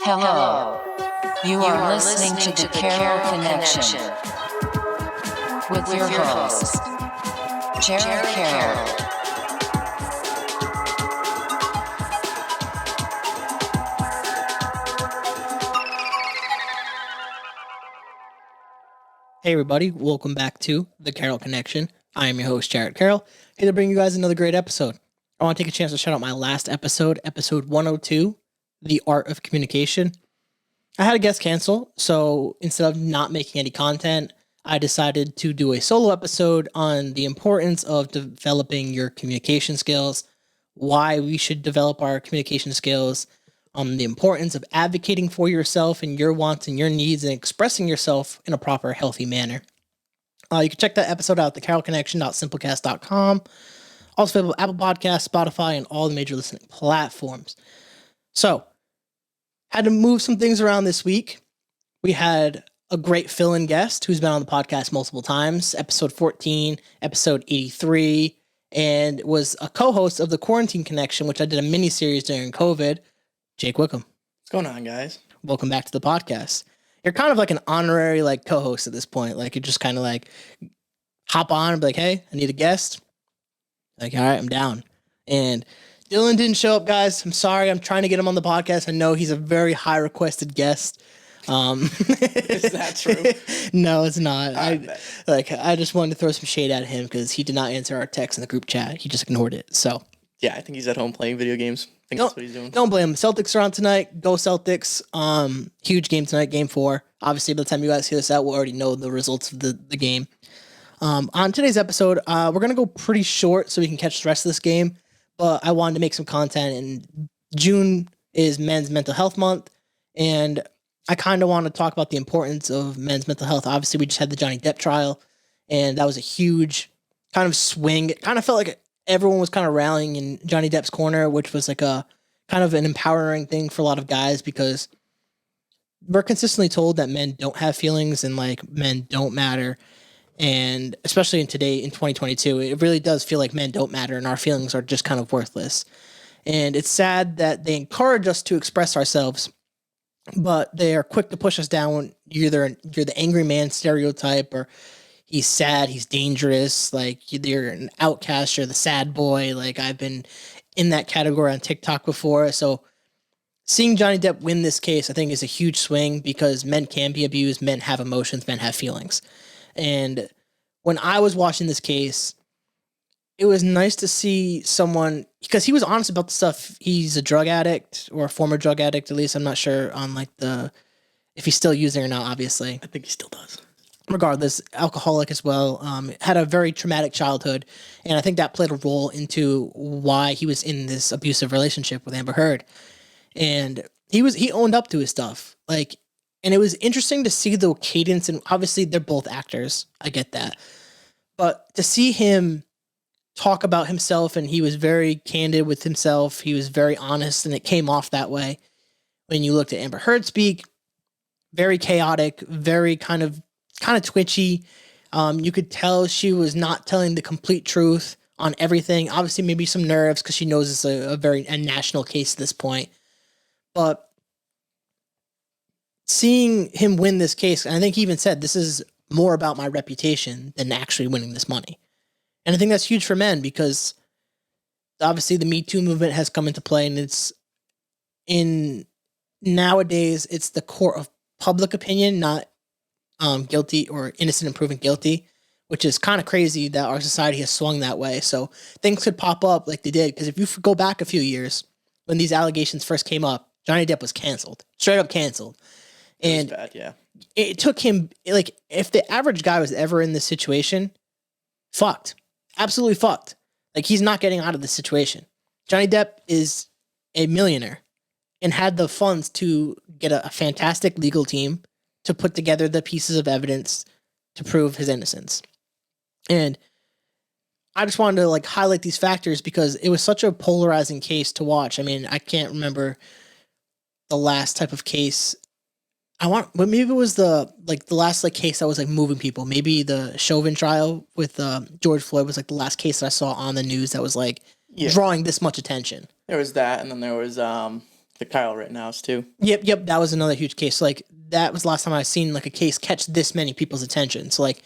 Hello. You are listening to the Carroll Connection with your host, Jared Carroll. Hey everybody, welcome back to the Carroll Connection. I am your host, Jared Carroll, here to bring you guys another great episode. I want to take a chance to shout out my last episode, episode 102, The Art of Communication. I had a guest cancel, so instead of not making any content, I decided to do a solo episode on the importance of developing your communication skills, why we should develop our communication skills, the importance of advocating for yourself and your wants and your needs and expressing yourself in a proper, healthy manner. You can check that episode out at thecarrollconnection.simplecast.com. Also available Apple Podcasts, Spotify, and all the major listening platforms. So, had to move some things around this week. We had a great fill-in guest who's been on the podcast multiple times, episode 14, episode 83, and was a co-host of the Quarantine Connection, which I did a mini-series during COVID, Jake Wickham. What's going on, guys? Welcome back to the podcast. You're kind of like an honorary co-host at this point. You just kind of hop on and be like, hey, I need a guest. All right, I'm down. And Dylan didn't show up, guys. I'm sorry. I'm trying to get him on the podcast. I know he's a very high requested guest. Is that true? No, it's not. I just wanted to throw some shade at him because he did not answer our text in the group chat. He just ignored it. So yeah, I think he's at home playing video games. I think that's what he's doing. Don't blame him. Celtics are on tonight. Go Celtics. Huge game tonight, game 4. Obviously, by the time you guys hear this out, we'll already know the results of the game. On today's episode, we're going to go pretty short so we can catch the rest of this game. But I wanted to make some content, and June is Men's Mental Health Month, and I kind of want to talk about the importance of men's mental health. Obviously, we just had the Johnny Depp trial, and that was a huge kind of swing. It kind of felt like everyone was kind of rallying in Johnny Depp's corner, which was a kind of an empowering thing for a lot of guys because we're consistently told that men don't have feelings and men don't matter. And especially in 2022, it really does feel like men don't matter and our feelings are just kind of worthless. And it's sad that they encourage us to express ourselves, but they are quick to push us down. You're the angry man stereotype, or he's sad, he's dangerous, you're an outcast, you're the sad boy. I've been in that category on TikTok before. So seeing Johnny Depp win this case, I think, is a huge swing because men can be abused, men have emotions, men have feelings. And when I was watching this case, it was nice to see someone, because he was honest about the stuff. He's a drug addict, or a former drug addict, at least. I'm not sure on if he's still using or not, obviously. I think he still does. Regardless, alcoholic as well, had a very traumatic childhood. And I think that played a role into why he was in this abusive relationship with Amber Heard. And he owned up to his stuff. And it was interesting to see the cadence, and obviously they're both actors. I get that. But to see him talk about himself, and he was very candid with himself. He was very honest, and it came off that way. When you looked at Amber Heard speak, very chaotic, very kind of twitchy. You could tell she was not telling the complete truth on everything. Obviously, maybe some nerves because she knows it's a national case at this point. But seeing him win this case, and I think he even said, this is more about my reputation than actually winning this money. And I think that's huge for men because obviously the Me Too movement has come into play, and nowadays it's the court of public opinion, not guilty or innocent and proven guilty, which is kind of crazy that our society has swung that way. So things could pop up like they did, because if you go back a few years when these allegations first came up, Johnny Depp was canceled, straight up canceled. And bad, yeah. It took him, if the average guy was ever in this situation, fucked. Absolutely fucked. He's not getting out of this situation. Johnny Depp is a millionaire and had the funds to get a fantastic legal team to put together the pieces of evidence to prove his innocence. And I just wanted to highlight these factors because it was such a polarizing case to watch. I mean, I can't remember the last type of case. Maybe it was the last case that was moving people. Maybe the Chauvin trial with George Floyd was the last case that I saw on the news that was drawing this much attention. There was that, and then there was the Carroll Rittenhouse too. Yep. That was another huge case. Like, that was the last time I've seen like a case catch this many people's attention. So like,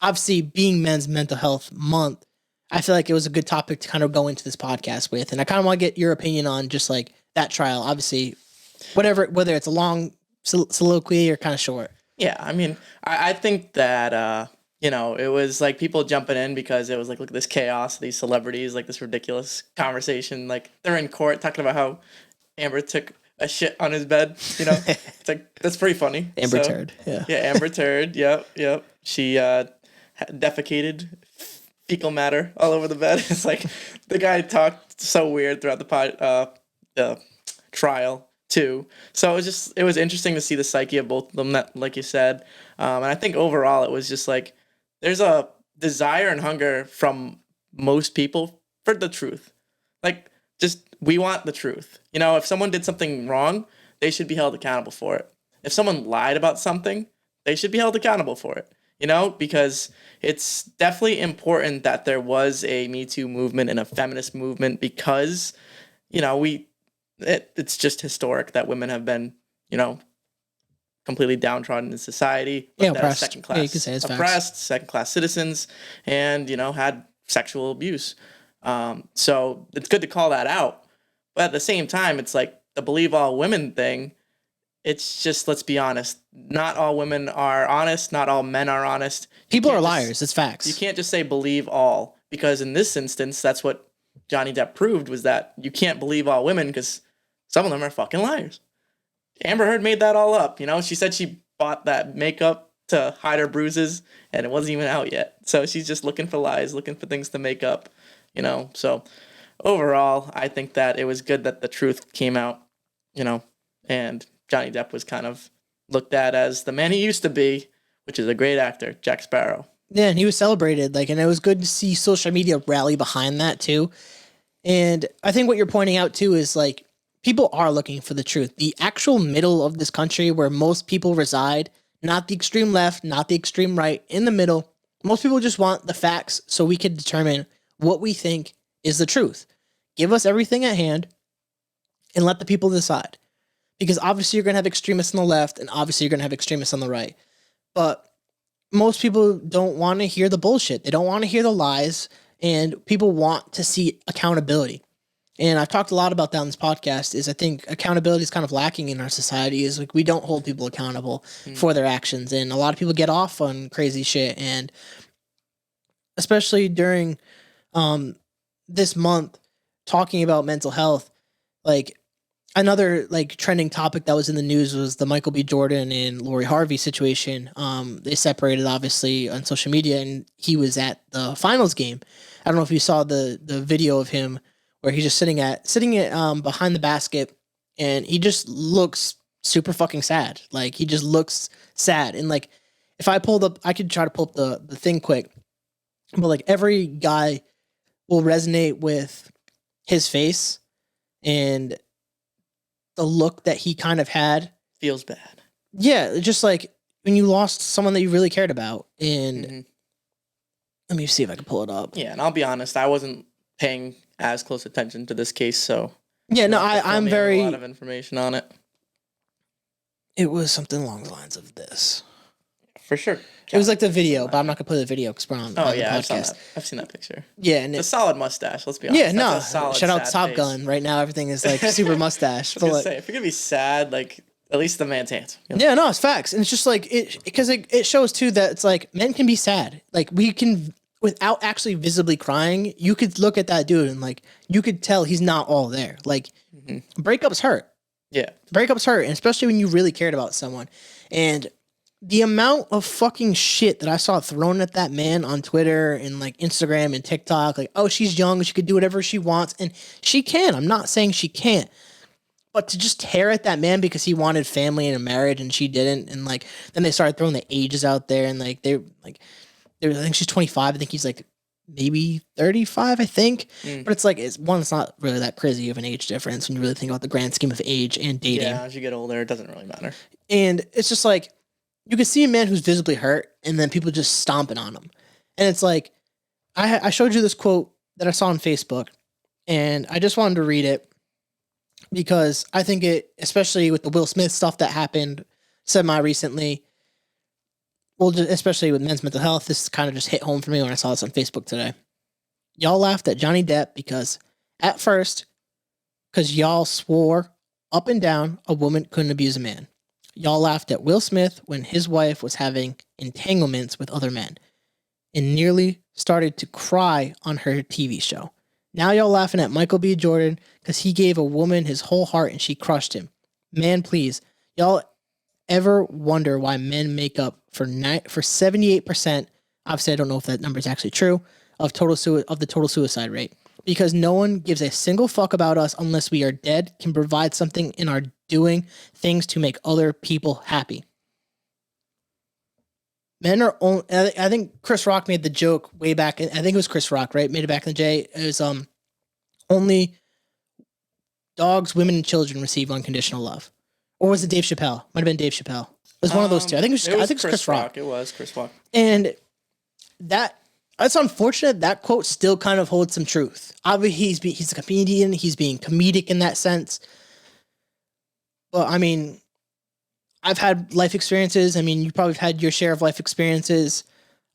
obviously, being Men's Mental Health Month, I feel like it was a good topic to kind of go into this podcast with. And I kind of want to get your opinion on just like that trial. Obviously, whether it's a long soliloquy or kind of short. Yeah, I mean, I think that it was like people jumping in because it was like, look at this chaos, these celebrities, like this ridiculous conversation. Like they're in court talking about how Amber took a shit on his bed. It's like, that's pretty funny. Amber Turd. Yeah. Yeah, Amber Turd. Yep. She defecated fecal matter all over the bed. It's like the guy talked so weird throughout the trial too. So it was interesting to see the psyche of both of them, that, like you said. And I think overall it was just like, there's a desire and hunger from most people for the truth. Like, just, we want the truth. If someone did something wrong, they should be held accountable for it. If someone lied about something, they should be held accountable for it. Because it's definitely important that there was a Me Too movement and a feminist movement, because, it's just historic that women have been, completely downtrodden in society. Oppressed. Second-class, you could say it's oppressed, second-class citizens, and, had sexual abuse. So it's good to call that out. But at the same time, it's like the believe all women thing. It's just, let's be honest, not all women are honest, not all men are honest. People are liars, it's facts. You can't just say believe all, because in this instance, that's what Johnny Depp proved, was that you can't believe all women because some of them are fucking liars. Amber Heard made that all up, She said she bought that makeup to hide her bruises, and it wasn't even out yet. So she's just looking for lies, looking for things to make up, So overall, I think that it was good that the truth came out, and Johnny Depp was kind of looked at as the man he used to be, which is a great actor, Jack Sparrow. Yeah, and he was celebrated, and it was good to see social media rally behind that too. And I think what you're pointing out too is like, people are looking for the truth. The actual middle of this country where most people reside, not the extreme left, not the extreme right, in the middle, most people just want the facts so we can determine what we think is the truth. Give us everything at hand and let the people decide. Because obviously you're going to have extremists on the left and obviously you're going to have extremists on the right. But most people don't want to hear the bullshit. They don't want to hear the lies, and people want to see accountability. And I've talked a lot about that on this podcast, is I think accountability is kind of lacking in our society. Is like, we don't hold people accountable for their actions. And a lot of people get off on crazy shit. And especially during this month, talking about mental health, like, another like trending topic that was in the news was the Michael B. Jordan and Lori Harvey situation. They separated obviously on social media, and he was at the finals game. I don't know if you saw the video of him where he's just sitting behind the basket, and he just looks super fucking sad. Like, he just looks sad. And like, if I pulled up, I could try to pull up the thing quick, but like, every guy will resonate with his face and the look that he kind of had. Feels bad. Yeah, just like when you lost someone that you really cared about. And let me see if I can pull it up. Yeah, and I'll be honest, I wasn't paying as close attention to this case, so yeah, no, I'm very a lot of information on it. It was something along the lines of this. For sure. It was like the video, but I'm not gonna play the video because we're on. Oh on yeah, the podcast. I've seen that picture. Yeah, and it's a solid mustache. Let's be honest. Yeah, no. That's a solid, shout out sad Top face. Gun. Right now, everything is like super mustache. I was gonna say, if you're gonna be sad, like, at least the man's handsome. Yeah, no, it's facts, and it's just like it shows too that it's like men can be sad. Like, we can, without actually visibly crying, you could look at that dude and like you could tell he's not all there. Like, breakups hurt. Yeah, breakups hurt, and especially when you really cared about someone. And the amount of fucking shit that I saw thrown at that man on Twitter and like Instagram and TikTok, like, oh, she's young, she could do whatever she wants, and she can. I'm not saying she can't, but to just tear at that man because he wanted family and a marriage and she didn't, and like then they started throwing the ages out there, and like I think she's 25, I think he's like maybe 35, I think, but it's like it's not really that crazy of an age difference when you really think about the grand scheme of age and dating. Yeah, as you get older, it doesn't really matter, and it's just like, you can see a man who's visibly hurt, and then people just stomping on him. And it's like, I showed you this quote that I saw on Facebook, and I just wanted to read it. because I think it, especially with the Will Smith stuff that happened semi-recently, well, especially with men's mental health, this kind of just hit home for me when I saw this on Facebook today. Y'all laughed at Johnny Depp because at first, because y'all swore up and down a woman couldn't abuse a man. Y'all laughed at Will Smith when his wife was having entanglements with other men and nearly started to cry on her TV show. Now y'all laughing at Michael B. Jordan because he gave a woman his whole heart and she crushed him. Man, please. Y'all ever wonder why men make up for 78%, obviously I don't know if that number is actually true, of the total suicide rate? Because no one gives a single fuck about us unless we are dead, can provide something in our doing things to make other people happy. Men are only, I think Chris Rock made the joke way back, I think it was Chris Rock, right? Made it back in the day. It was only dogs, women, and children receive unconditional love. Or was it Dave Chappelle? Might have been Dave Chappelle. It was one of those two. I think it was Chris Rock. It was Chris Rock. And that's unfortunate. That quote still kind of holds some truth. Obviously, he's a comedian. He's being comedic in that sense. But, I mean, I've had life experiences. I mean, you probably have had your share of life experiences.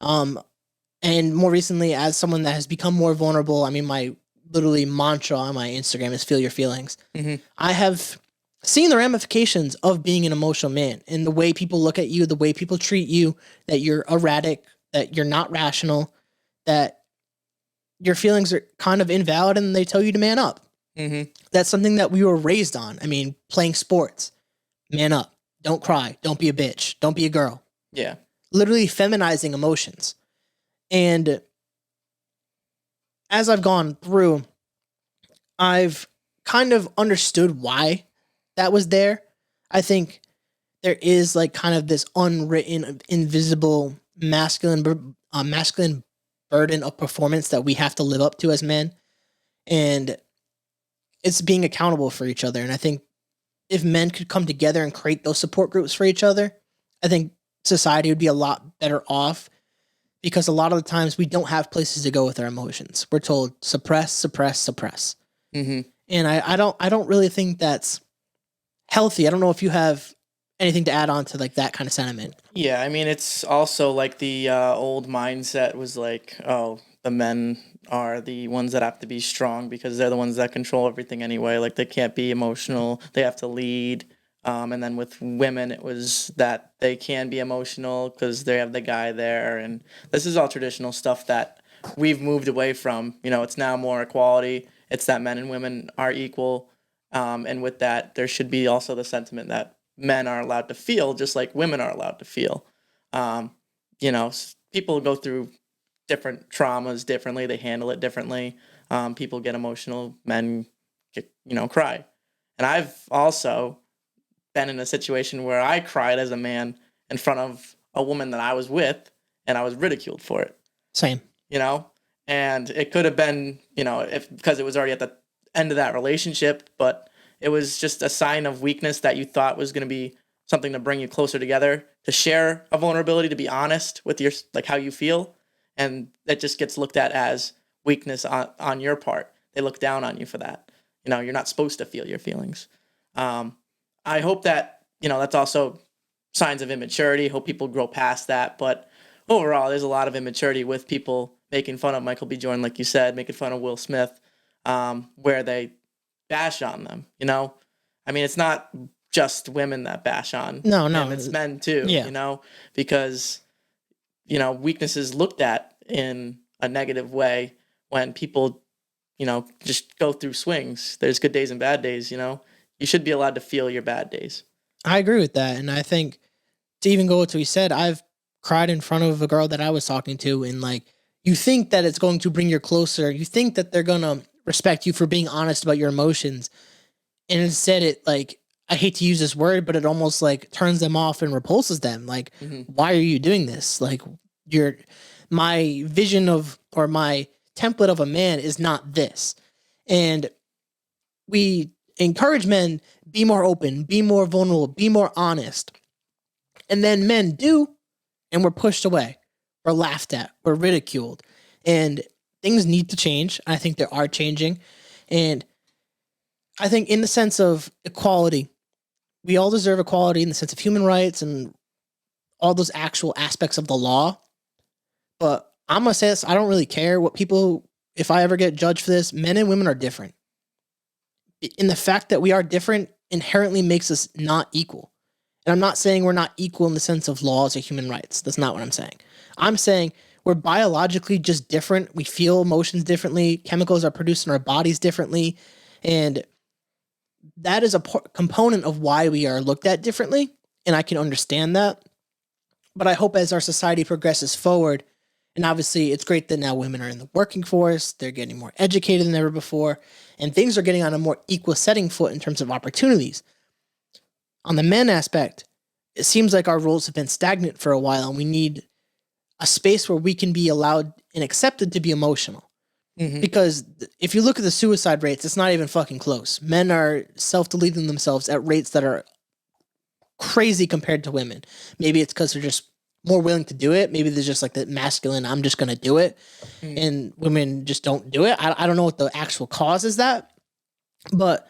And more recently, as someone that has become more vulnerable, I mean, my literally mantra on my Instagram is feel your feelings. Mm-hmm. I have seen the ramifications of being an emotional man and the way people look at you, the way people treat you, that you're erratic, that you're not rational, that your feelings are kind of invalid and they tell you to man up. Mm-hmm. That's something that we were raised on. I mean, playing sports, man up, don't cry, don't be a bitch, don't be a girl. Yeah. Literally feminizing emotions. And as I've gone through, I've kind of understood why that was there. I think there is like kind of this unwritten, invisible masculine burden of performance that we have to live up to as men. And it's being accountable for each other. And I think if men could come together and create those support groups for each other, I think society would be a lot better off, because a lot of the times we don't have places to go with our emotions. We're told suppress, suppress, suppress. Mm-hmm. And I don't really think that's healthy. I don't know if you have anything to add on to like that kind of sentiment. Yeah, I mean, it's also like the old mindset was like, oh, the men are the ones that have to be strong because they're the ones that control everything anyway. Like they can't be emotional. They have to lead. And then with women, it was that they can be emotional because they have the guy there. And this is all traditional stuff that we've moved away from. You know, it's now more equality. It's that men and women are equal. And with that, there should be also the sentiment that men are allowed to feel just like women are allowed to feel. You know, people go through different traumas differently. They handle it differently. People get emotional. Men, cry. And I've also been in a situation where I cried as a man in front of a woman that I was with, and I was ridiculed for it. Same. And it could have been, because it was already at the end of that relationship, but it was just a sign of weakness that you thought was going to be something to bring you closer together, to share a vulnerability, to be honest with your, like how you feel. And that just gets looked at as weakness on your part. They look down on you for that. You're not supposed to feel your feelings. I hope that, that's also signs of immaturity. Hope people grow past that. But overall, there's a lot of immaturity with people making fun of Michael B. Jordan, like you said, making fun of Will Smith, where they bash on them, I mean, it's not just women that bash on him, it's men too, because, weakness is looked at in a negative way when people, just go through swings. There's good days and bad days, You should be allowed to feel your bad days. I agree with that. And I think to even go with what you said, I've cried in front of a girl that I was talking to, and like, you think that it's going to bring you closer. You think that they're going to respect you for being honest about your emotions. And instead it, like, I hate to use this word, but it almost like turns them off and repulses them. Like, why are you doing this? Like, my vision of, or my template of a man is not this. And we encourage men, be more open, be more vulnerable, be more honest. And then men do, and we're pushed away. We're laughed at. We're ridiculed. And things need to change. I think they are changing. And I think in the sense of equality, we all deserve equality in the sense of human rights and all those actual aspects of the law. But I'm gonna say this: I don't really care what people. If I ever get judged for this, men and women are different. In the fact that we are different inherently makes us not equal. And I'm not saying we're not equal in the sense of laws or human rights. That's not what I'm saying. I'm saying we're biologically just different. We feel emotions differently. Chemicals are produced in our bodies differently. And that is a component of why we are looked at differently. And I can understand that. But I hope as our society progresses forward, and obviously it's great that now women are in the working force, they're getting more educated than ever before, and things are getting on a more equal setting foot in terms of opportunities. On the men aspect, it seems like our roles have been stagnant for a while, and we need a space where we can be allowed and accepted to be emotional. Mm-hmm. Because if you look at the suicide rates, it's not even fucking close. Men are self-deleting themselves at rates that are crazy compared to women. Maybe it's because they're just more willing to do it. Maybe there's just like that masculine, I'm just going to do it. And women just don't do it. I don't know what the actual cause is that, but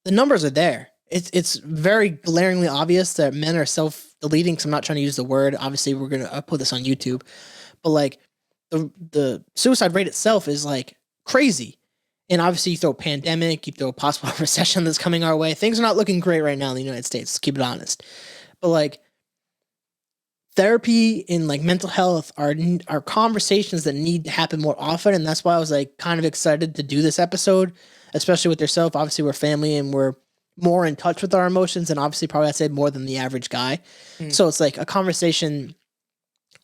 the numbers are there. It's very glaringly obvious that men are self-deleting. So I'm not trying to use the word. Obviously, we're going to put this on YouTube. But like the suicide rate itself is like crazy. And obviously, you throw a pandemic, you throw a possible recession that's coming our way. Things are not looking great right now in the United States. Let's keep it honest. But like therapy and like mental health are conversations that need to happen more often. And that's why I was like kind of excited to do this episode, especially with yourself. Obviously, we're family and we're more in touch with our emotions. And obviously, probably I'd say more than the average guy. So it's like a conversation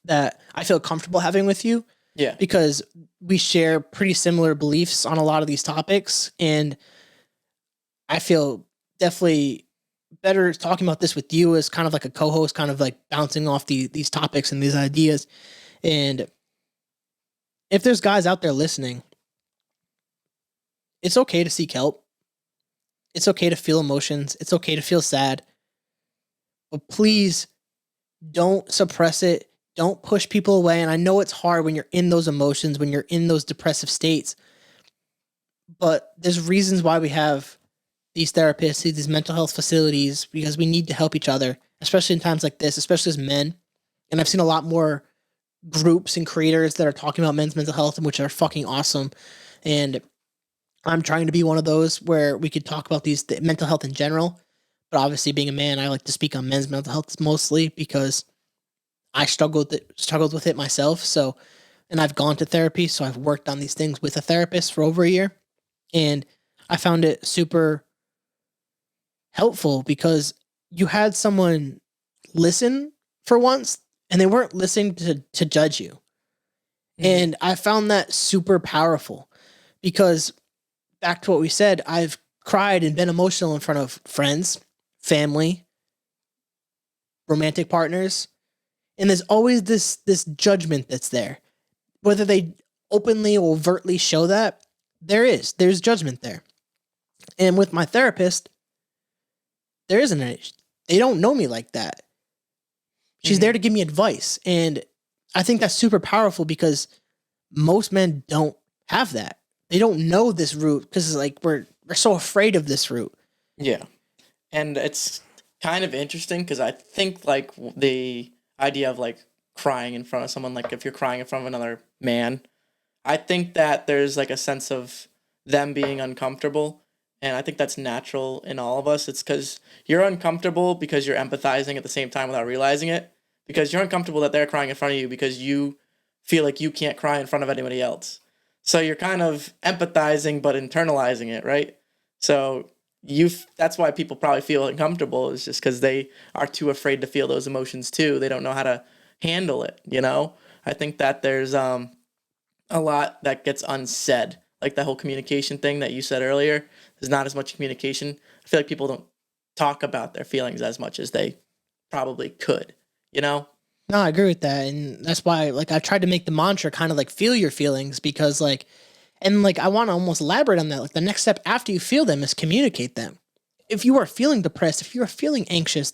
that I feel comfortable having with you. Yeah. Because we share pretty similar beliefs on a lot of these topics. And I feel definitely better talking about this with you as kind of like a co-host, kind of like bouncing off these topics and these ideas. And if there's guys out there listening, it's okay to seek help. It's okay to feel emotions. It's okay to feel sad. But please don't suppress it. Don't push people away. And I know it's hard when you're in those emotions, when you're in those depressive states. But there's reasons why we have these therapists, these mental health facilities, because we need to help each other, especially in times like this, especially as men. And I've seen a lot more groups and creators that are talking about men's mental health, which are fucking awesome. And I'm trying to be one of those where we could talk about the mental health in general. But obviously, being a man, I like to speak on men's mental health mostly because I struggled with it myself. So, and I've gone to therapy. So I've worked on these things with a therapist for over a year. And I found it super helpful because you had someone listen for once and they weren't listening to judge you. And I found that super powerful because back to what we said, I've cried and been emotional in front of friends, family, romantic partners. And there's always this judgment that's there. Whether they openly or overtly show that, there's judgment there. And with my therapist, there isn't any. They don't know me like that. She's there to give me advice. And I think that's super powerful because most men don't have that. They don't know this route because like we're so afraid of this route. Yeah. And it's kind of interesting because I think like the idea of like crying in front of someone, like if you're crying in front of another man, I think that there's like a sense of them being uncomfortable. And I think that's natural in all of us. It's because you're uncomfortable because you're empathizing at the same time without realizing it. Because you're uncomfortable that they're crying in front of you because you feel like you can't cry in front of anybody else. So you're kind of empathizing but internalizing it, right? So that's why people probably feel uncomfortable, is just because they are too afraid to feel those emotions too. They don't know how to handle it, you know? I think that there's a lot that gets unsaid. Like the whole communication thing that you said earlier, there's not as much communication. I feel like people don't talk about their feelings as much as they probably could, you know? No, I agree with that. And that's why like I tried to make the mantra kind of like feel your feelings because like, and like I want to almost elaborate on that. Like the next step after you feel them is communicate them. If you are feeling depressed, if you are feeling anxious,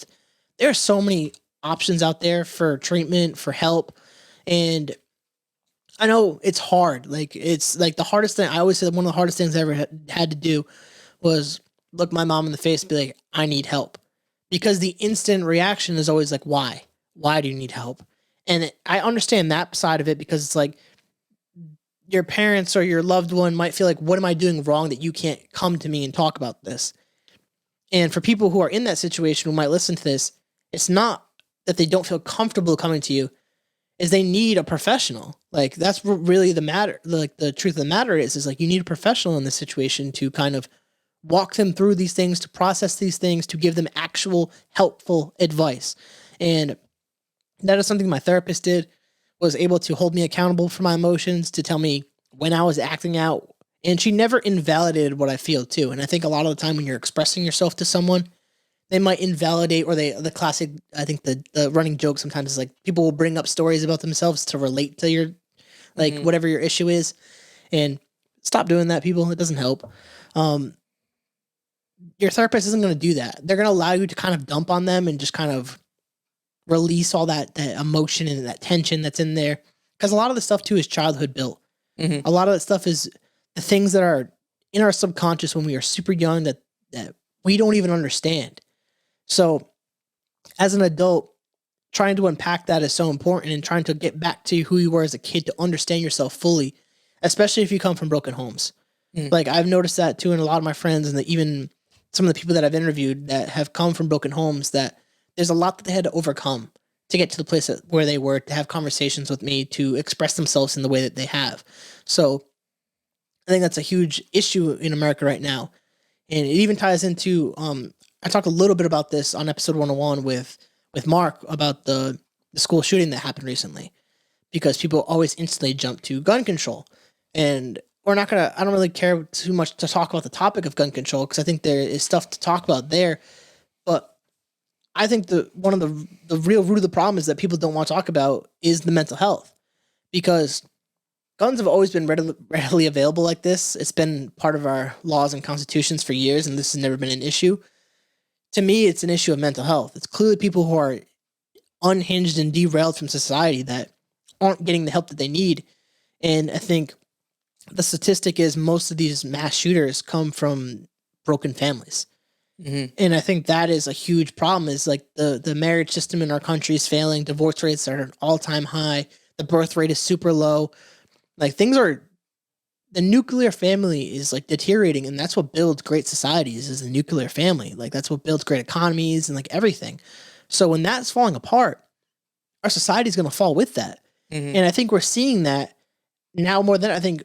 there are so many options out there for treatment, for help. And I know it's hard. Like it's like the hardest thing. I always say that one of the hardest things I ever had to do was look my mom in the face and be like, I need help. Because the instant reaction is always like, why? Why do you need help? And I understand that side of it because it's like your parents or your loved one might feel like, what am I doing wrong that you can't come to me and talk about this? And for people who are in that situation who might listen to this, it's not that they don't feel comfortable coming to you, is they need a professional. Like that's what really the matter. Like the truth of the matter is like you need a professional in this situation to kind of walk them through these things, to process these things, to give them actual helpful advice. And that is something my therapist did, was able to hold me accountable for my emotions, to tell me when I was acting out. And she never invalidated what I feel too. And I think a lot of the time when you're expressing yourself to someone, they might invalidate, or the classic, I think the running joke sometimes is like people will bring up stories about themselves to relate to your, like whatever your issue is. And stop doing that, people. It doesn't help. Your therapist isn't going to do that. They're going to allow you to kind of dump on them and just kind of release all that emotion and that tension that's in there. Because a lot of the stuff too is childhood built. A lot of that stuff is the things that are in our subconscious when we are super young that we don't even understand. So as an adult, trying to unpack that is so important, and trying to get back to who you were as a kid to understand yourself fully, especially if you come from broken homes. Like I've noticed that too in a lot of my friends, and even some of the people that I've interviewed that have come from broken homes, that there's a lot that they had to overcome to get to the place where they were, to have conversations with me, to express themselves in the way that they have. So I think that's a huge issue in America right now. And it even ties into, I talked a little bit about this on episode 101 with Mark about the school shooting that happened recently, because people always instantly jump to gun control. And I don't really care too much to talk about the topic of gun control, because I think there is stuff to talk about there. But I think one of the real root of the problem is that people don't want to talk about is the mental health, because guns have always been readily available like this. It's been part of our laws and constitutions for years, and this has never been an issue. To me, it's an issue of mental health. It's clearly people who are unhinged and derailed from society that aren't getting the help that they need. And I think the statistic is most of these mass shooters come from broken families. And I think that is a huge problem, is like the marriage system in our country is failing. Divorce rates are at an all-time high. The birth rate is super low. Like the nuclear family is like deteriorating, and that's what builds great societies, is the nuclear family. Like that's what builds great economies and like everything. So when that's falling apart, our society is going to fall with that. And I think we're seeing that now more than I think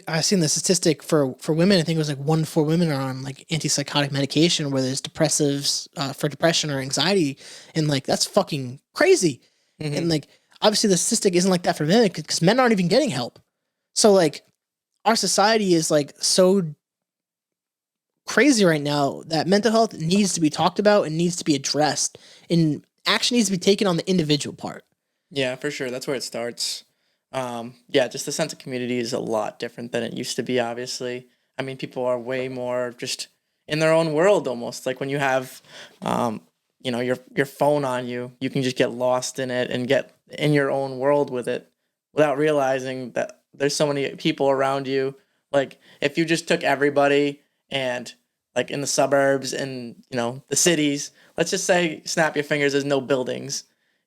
I've seen the statistic for women. I think it was like 1 in 4 women are on like antipsychotic medication, where there's depressives for depression or anxiety. And like, that's fucking crazy. And like, obviously the statistic isn't like that for men, because men aren't even getting help. So like our society is like so crazy right now that mental health needs to be talked about and needs to be addressed, and action needs to be taken on the individual part. Yeah, for sure. That's where it starts. Yeah, just the sense of community is a lot different than it used to be, obviously. I mean, people are way more just in their own world almost. Like when you have, your phone on you, you can just get lost in it and get in your own world with it without realizing that there's so many people around you. Like if you just took everybody and like in the suburbs and, the cities, let's just say, snap your fingers, there's no buildings.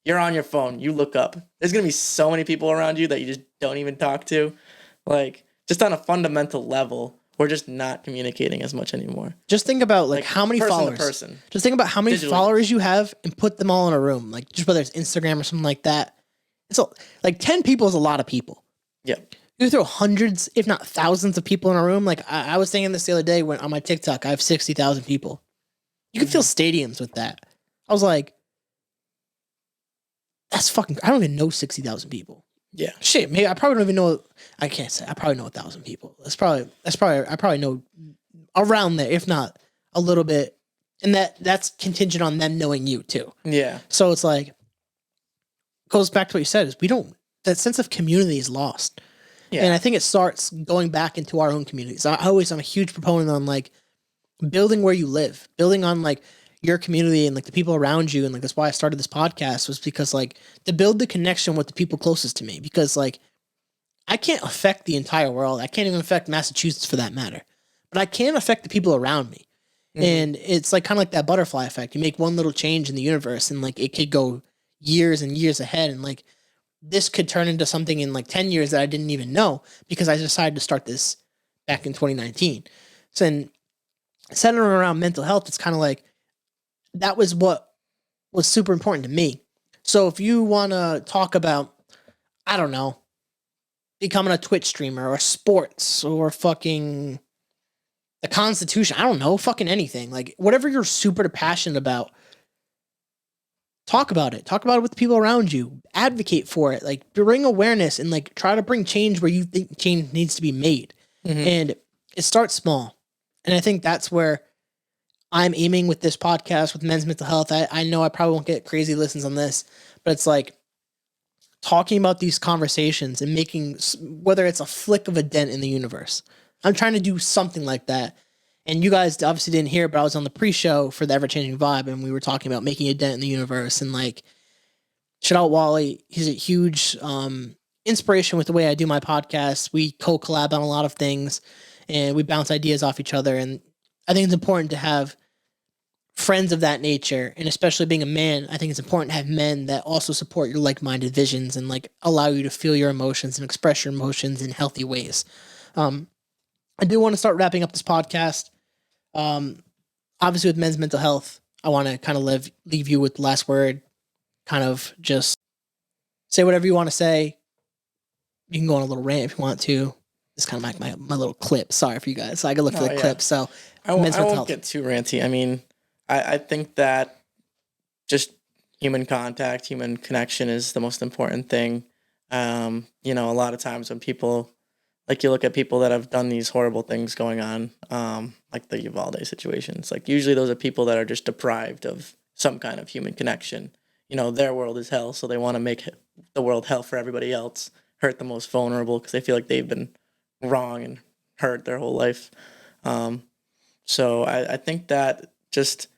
You're on your phone, you look up. There's going to be so many people around you that you just don't even talk to. Like, just on a fundamental level, we're just not communicating as much anymore. Just think about like how many person followers. to person. Just think about how many Digitally. followers you have and put them all in a room. Like just whether it's Instagram or something like that. It's like 10 people is a lot of people. Yeah. You throw hundreds, if not thousands of people in a room. Like I was thinking this the other day when on my TikTok, I have 60,000 people. You can fill stadiums with that. I was like, that's fucking, I don't even know 60,000 people. Yeah. Shit, maybe I probably don't even know, I can't say, I probably know 1,000 people. I probably know around there, if not a little bit. And that's contingent on them knowing you too. Yeah. So it's like, goes back to what you said, is that sense of community is lost. Yeah. And I think it starts going back into our own communities. I'm a huge proponent on like building where you live, building on like your community and like the people around you. And like, that's why I started this podcast, was because like to build the connection with the people closest to me, because like I can't affect the entire world. I can't even affect Massachusetts for that matter, but I can affect the people around me. And it's like kind of like that butterfly effect. You make one little change in the universe and like it could go years and years ahead. And like this could turn into something in like 10 years that I didn't even know because I decided to start this back in 2019. So then centering around mental health, it's kind of like that was what was super important to me. So if you want to talk about, I don't know, becoming a Twitch streamer or sports or fucking the Constitution, I don't know, fucking anything. Like whatever you're super passionate about, talk about it. Talk about it with the people around you. Advocate for it. Like bring awareness and like try to bring change where you think change needs to be made. And it starts small. And I think that's where I'm aiming with this podcast with men's mental health. I know I probably won't get crazy listens on this, but it's like talking about these conversations and making, whether it's a flick of a dent in the universe. I'm trying to do something like that. And you guys obviously didn't hear it, but I was on the pre-show for the Ever-Changing Vibe, and we were talking about making a dent in the universe. And like, shout out Wally. He's a huge inspiration with the way I do my podcast. We co-collab on a lot of things, and we bounce ideas off each other. And I think it's important to have friends of that nature, and especially being a man, I think it's important to have men that also support your like-minded visions and like allow you to feel your emotions and express your emotions in healthy ways. I do want to start wrapping up this podcast. Obviously with men's mental health, I want to kind of leave you with the last word, kind of just say whatever you want to say. You can go on a little rant if you want to. It's kind of like my little clip. Sorry for you guys. So I can look for the clip. So I won't get too ranty. I mean, I think that just human contact, human connection is the most important thing. A lot of times when people, like you look at people that have done these horrible things going on, like the Uvalde situations, like usually those are people that are just deprived of some kind of human connection. Their world is hell, so they want to make the world hell for everybody else, hurt the most vulnerable because they feel like they've been wrong and hurt their whole life. So I think that just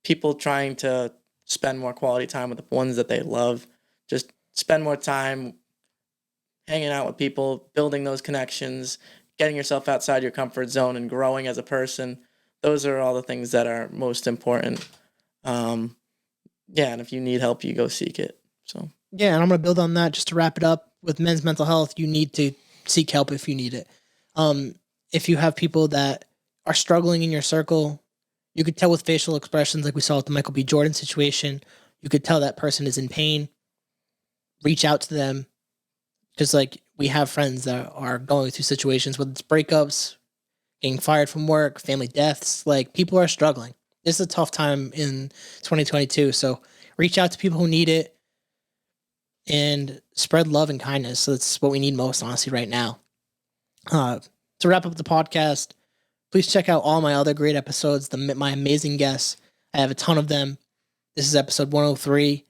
people trying to spend more quality time with the ones that they love, just spend more time hanging out with people, building those connections, getting yourself outside your comfort zone and growing as a person. Those are all the things that are most important. And if you need help, you go seek it. So yeah, and I'm going to build on that just to wrap it up. With men's mental health, you need to seek help if you need it. If you have people that are struggling in your circle, you could tell with facial expressions like we saw with the Michael B. Jordan situation. You could tell that person is in pain. Reach out to them. Just like we have friends that are going through situations, whether it's breakups, getting fired from work, family deaths, like people are struggling. This is a tough time in 2022. So reach out to people who need it and spread love and kindness. So that's what we need most, honestly, right now. To wrap up the podcast, please check out all my other great episodes, my amazing guests. I have a ton of them. This is episode 103. You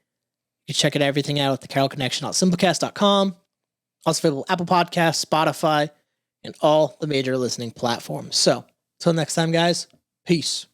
can check everything out at the Carroll Connection on simplecast.com. Also available Apple Podcasts, Spotify, and all the major listening platforms. So, until next time, guys, peace.